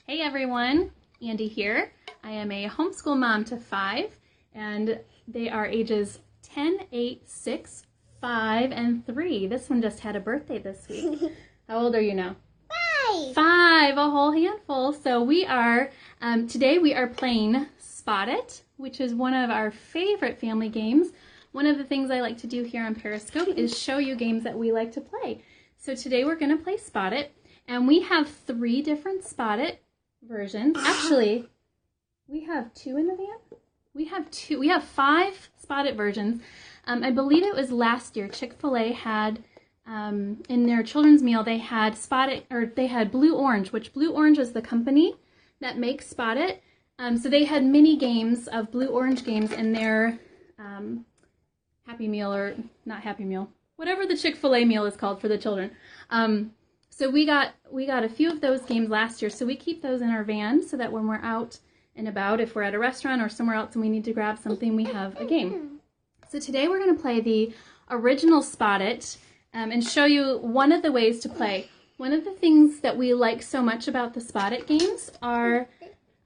Hey everyone, Andi here. I am a homeschool mom to 5, and they are ages 10, 8, 6, 5, and 3. This one just had a birthday this week. How old are you now? 5. 5, a whole handful. So we are, today we are playing Spot It, which is one of our favorite family games. One of the things I like to do here on Periscope is show you games that we like to play. So today we're going to play Spot It, and we have 3 different Spot It versions. Actually, we have 2 in the van. We have 5 Spot It versions. I believe it was last year Chick-fil-A had in their children's meal they had Spot It, or they had Blue Orange, which Blue Orange is the company that makes Spot It. So they had mini games of Blue Orange games in their Happy Meal, or not Happy Meal, whatever the Chick-fil-A meal is called for the children. So we got a few of those games last year, so we keep those in our van so that when we're out and about, if we're at a restaurant or somewhere else and we need to grab something, we have a game. So today we're going to play the original Spot It and show you one of the ways to play. One of the things that we like so much about the Spot It games are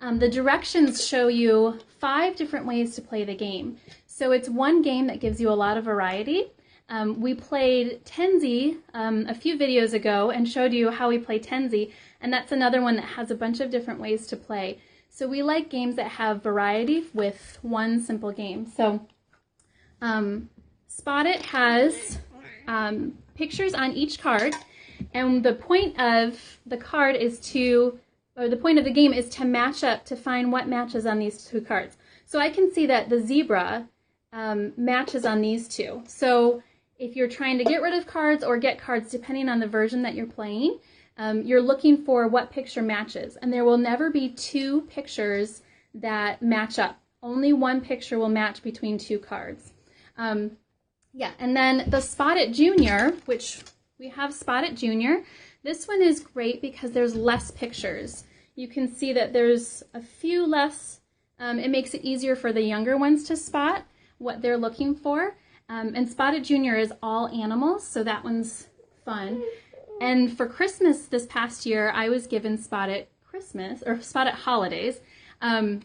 the directions show you 5 different ways to play the game. So it's one game that gives you a lot of variety. We played Tenzi a few videos ago and showed you how we play Tenzi, and that's another one that has a bunch of different ways to play. So we like games that have variety with one simple game. So Spot It has pictures on each card, and the point of the card is the point of the game is to match up, to find what matches on these 2 cards. So I can see that the zebra matches on these 2. So if you're trying to get rid of cards or get cards, depending on the version that you're playing, you're looking for what picture matches. And there will never be 2 pictures that match up. Only one picture will match between 2 cards. Yeah, and then the Spot It Junior, which we have Spot It Junior. This one is great because there's less pictures. You can see that there's a few less. It makes it easier for the younger ones to spot what they're looking for. And Spot It Junior is all animals, so that one's fun. And for Christmas this past year, I was given Spot It Christmas, or Spot It Holidays. And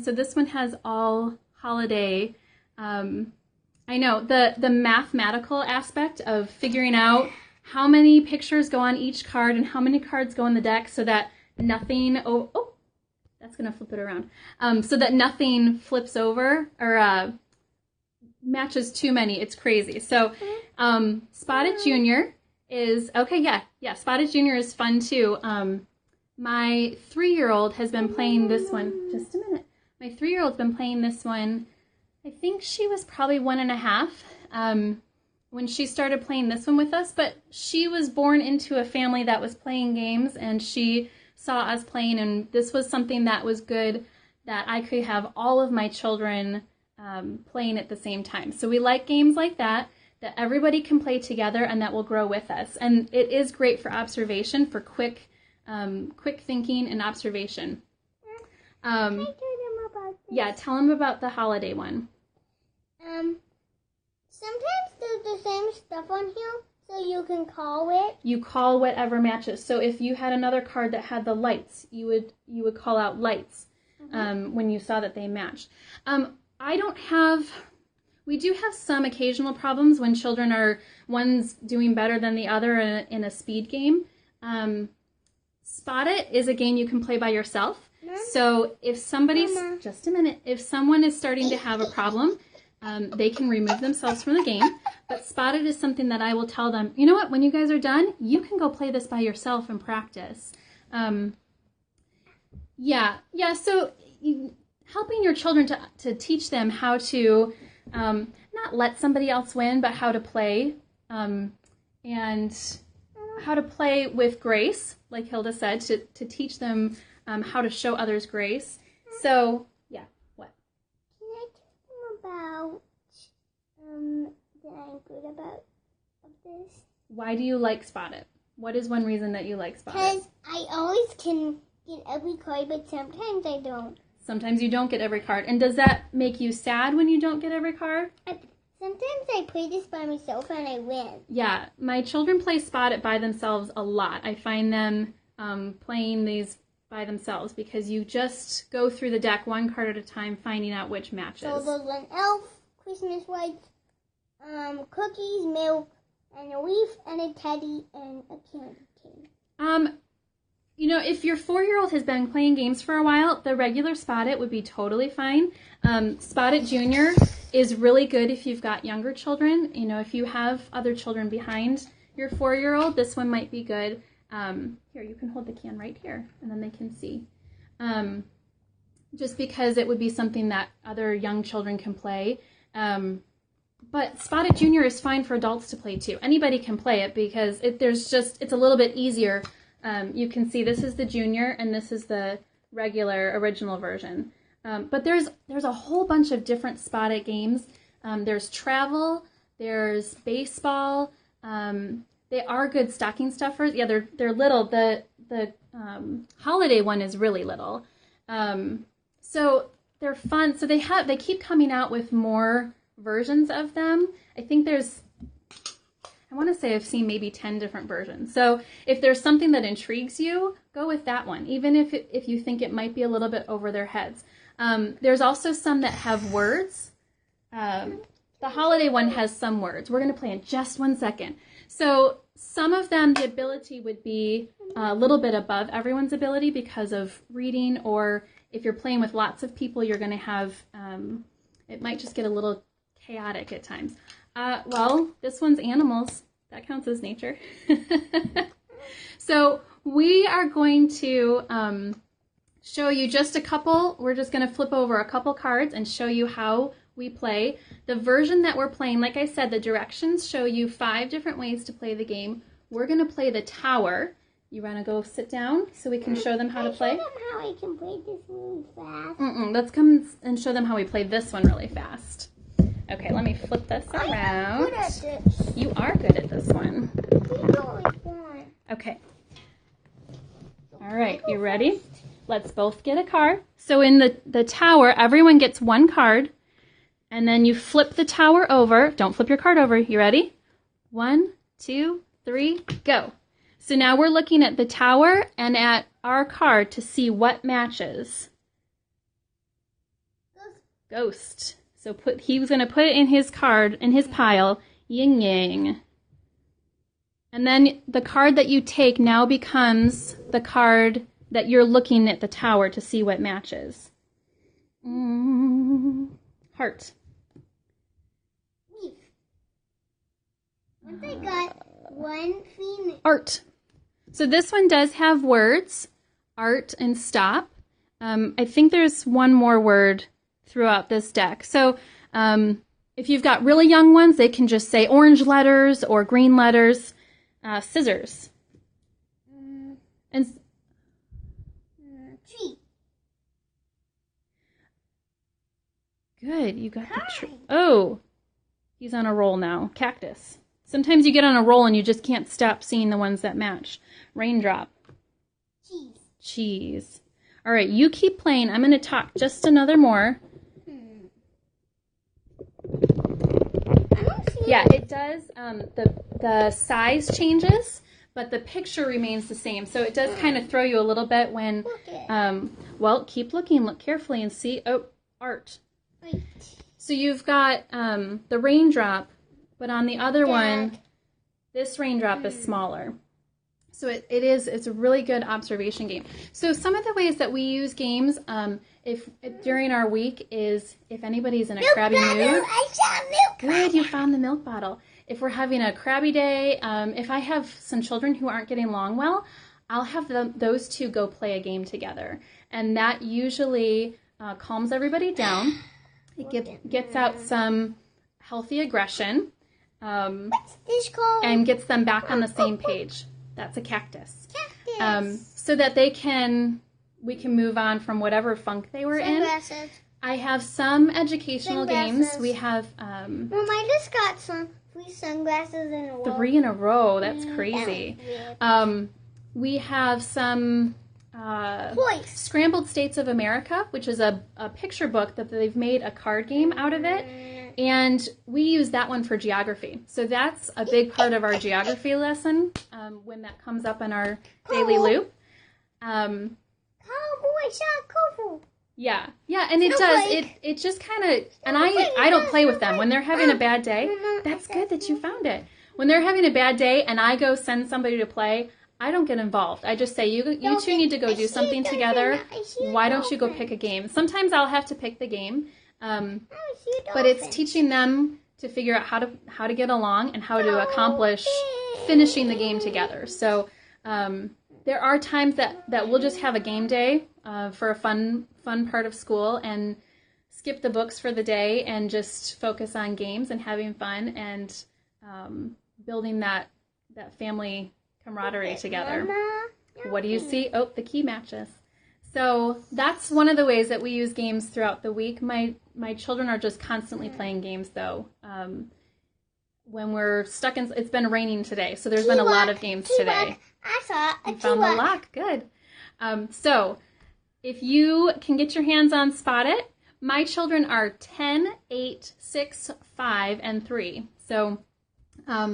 so this one has all holiday. I know, the mathematical aspect of figuring out how many pictures go on each card and how many cards go in the deck so that nothing, that's going to flip it around, so that nothing flips over or matches too many. It's crazy. So Spot It Junior is, okay, yeah, Spot It Junior is fun too. My 3-year-old has been playing this one, just a minute. My 3-year-old's been playing this one, I think she was probably 1.5 when she started playing this one with us, but she was born into a family that was playing games, and she saw us playing, and this was something that was good, that I could have all of my children playing at the same time. So we like games like that everybody can play together and that will grow with us. And it is great for observation, for quick thinking and observation. Can I tell them about this? Yeah, tell them about the holiday one. Sometimes there's the same stuff on here, so you can call it. You call whatever matches. So if you had another card that had the lights, you would call out lights when you saw that they matched. We do have some occasional problems when children are, one's doing better than the other in a speed game. Spot It is a game you can play by yourself. So if somebody's, just a minute, if someone is starting to have a problem, they can remove themselves from the game. But Spot It is something that I will tell them, you know what, when you guys are done, you can go play this by yourself and practice. So helping your children to teach them how to not let somebody else win, but how to play, and how to play with grace, like Hilda said, to teach them how to show others grace. So, yeah, what? Can I tell them about that I'm good about this? Why do you like Spot It? What is one reason that you like Spot It? Because I always can get every card, but sometimes I don't. Sometimes you don't get every card. And does that make you sad when you don't get every card? Sometimes I play this by myself and I win. Yeah, my children play Spot It by themselves a lot. I find them playing these by themselves because you just go through the deck one card at a time, finding out which matches. So there's an elf, Christmas lights, cookies, milk, and a leaf, and a teddy, and a candy cane. You know, if your 4-year-old has been playing games for a while, the regular Spot It would be totally fine. Spot It Junior is really good if you've got younger children. You know, if you have other children behind your 4-year-old, this one might be good. Here, you can hold the can right here, and then they can see. Just because it would be something that other young children can play. But Spot It Junior is fine for adults to play too. Anybody can play it because it's a little bit easier. You can see this is the junior and this is the regular original version. But there's a whole bunch of different Spot It games. There's travel, there's baseball. They are good stocking stuffers. Yeah, they're little. The holiday one is really little. So they're fun. So they keep coming out with more versions of them. I think I want to say I've seen maybe 10 different versions. So if there's something that intrigues you, go with that one, even if you think it might be a little bit over their heads. There's also some that have words. The holiday one has some words. We're going to play in just 1 second. So some of them, the ability would be a little bit above everyone's ability because of reading, or if you're playing with lots of people, you're going to have, it might just get a little chaotic at times. Well, this one's animals. That counts as nature. So we are going to show you just a couple. We're just going to flip over a couple cards and show you how we play. The version that we're playing, like I said, the directions show you 5 different ways to play the game. We're going to play the tower. You want to go sit down so we can show them how to play? Show them how I can play this really fast. Let's come and show them how we play this one really fast. Okay, let me flip this around. I'm good at this. You are good at this one. Okay. All right, you ready? Let's both get a card. So in the tower, everyone gets 1 card, and then you flip the tower over. Don't flip your card over. You ready? 1, 2, 3, go. So now we're looking at the tower and at our card to see what matches. Ghost. So he was going to put it in his card, in his pile, yin yang. And then the card that you take now becomes the card that you're looking at the tower to see what matches. Heart. Once I got 1 female. Art. So this one does have words, art and stop. I think there's one more word throughout this deck. So if you've got really young ones, they can just say orange letters or green letters. Scissors. And Tree. Good, you got the tree. Oh, he's on a roll now. Cactus. Sometimes you get on a roll and you just can't stop seeing the ones that match. Raindrop. Cheese. Cheese. All right, you keep playing. I'm going to talk just another more. Yeah, it does. The size changes, but the picture remains the same. So it does kind of throw you a little bit when, well, keep looking, look carefully and see. Oh, art. Wait. So you've got the raindrop, but on the other one, this raindrop is smaller. So it's a really good observation game. So some of the ways that we use games, if during our week is if anybody's in a crabby mood. I found milk. Good, you found the milk bottle. If we're having a crabby day, if I have some children who aren't getting along well, I'll have those two go play a game together, and that usually calms everybody down. It gets out some healthy aggression. What's this called? And gets them back on the same page. That's a cactus. Cactus. So that we can move on from whatever funk they were Sunglasses. in. I have some educational games. We have Mom, I just got some 3 sunglasses in a row. 3 in a row. That's crazy. We have some Scrambled States of America, which is a picture book that they've made a card game out of it. And we use that one for geography. So that's a big part of our geography lesson when that comes up in our daily loop. Cowboy shot Kofu. Yeah, and it does. It just kind of, and I don't play with them when they're having a bad day. That's good that you found it. When they're having a bad day and I go send somebody to play, I don't get involved. I just say, you two need to go do something together. Why don't you go pick a game? Sometimes I'll have to pick the game, but it's teaching them to figure out how to get along and how to accomplish finishing the game together. So there are times that we'll just have a game day for a fun part of school and skip the books for the day and just focus on games and having fun and building that family camaraderie together. What do you see? Oh, the key matches. So that's one of the ways that we use games throughout the week. My children are just constantly playing games though. When we're stuck in, it's been raining today, so there's been a lot of games today. I saw a You found the lock. Good. So if you can get your hands on Spot It, my children are 10, 8, 6, 5, and 3. So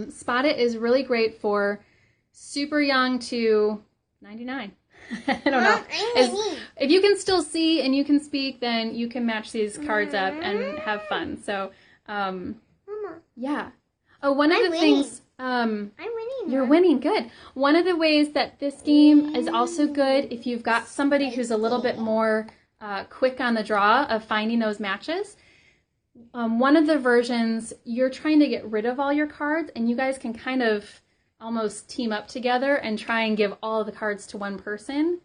Spot It is really great for super young to 99. I don't know. If you can still see and you can speak, then you can match these cards up and have fun. So, yeah. Oh, one of the things... I'm winning. You're winning. Good. One of the ways that this game is also good if you've got somebody who's a little bit more quick on the draw of finding those matches. One of the versions, you're trying to get rid of all your cards, and you guys can kind of almost team up together and try and give all of the cards to one person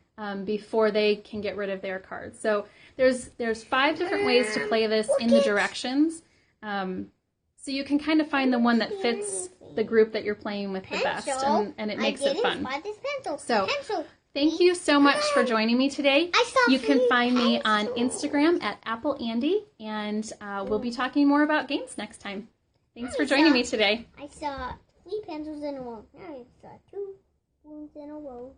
before they can get rid of their cards. So there's 5 different ways to play this in the directions. So you can kind of find the one that fits the group that you're playing with the best, and it makes it fun. So thank you so much for joining me today. You can find me on Instagram at appleandigould, and we'll be talking more about games next time. Thanks for joining me today. I saw 3 pencils in a row. Now I saw 2 spoons in a row.